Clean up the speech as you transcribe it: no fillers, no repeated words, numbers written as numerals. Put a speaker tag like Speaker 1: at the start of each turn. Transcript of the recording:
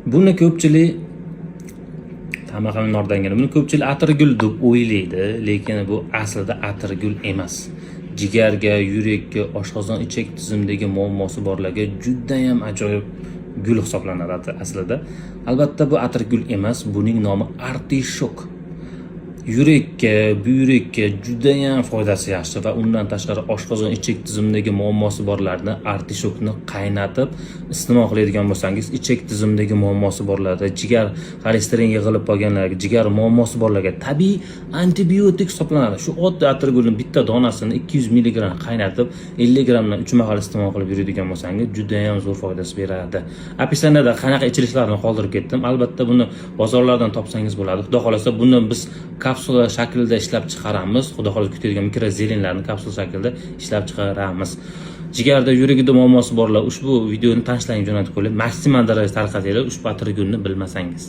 Speaker 1: Buni ko'pchilik tamaqamnordangina buni ko'pchilik atirgul deb o'ylaydi, lekin bu aslida atirgul emas. Jigarga, yurakka, oshqozon ichak tizimidagi muammosi borlarga juda ham ajoyib gul hisoblanadi aslida. Albatta bu atirgul emas, buning nomi artishok. Yurakka, buyrakka juda ham foydasi yaxshi va undan tashqari oshqozon ichak tizimidagi muammosi borlarni artishokni qaynatib iste'mol qiladigan bo'lsangiz, ichak tizimidagi muammosi borlarda, jigar xolesterin yig'ilib qolganlarga, jigar muammosi borlarga tabiiy antibiotik hisoblanadi. Shu oddiy atirgulning bitta donasini 200 mg qaynatib 50 gramdan 3 mahal iste'mol qilib yuradigan bo'lsangiz, juda ham zo'r foydasi beradi. Opisaniyada qanaqa ichilishlarni qoldirib ketdim. Albatta buni bozorlardan topsangiz bo'ladi. Xudo xolasa buni biz kapsula shaklida ishlab chiqaramiz. Xudo xolasa kutadigan mikrozelinlarni kapsula shaklida ishlab chiqaramiz. Jigarda, yuragida muammosi borlar ushbu videoni tanishlaring jo'natib qo'ying. Maksimal darajada tarqatinglar ushbu atirgulni bilmasangiz.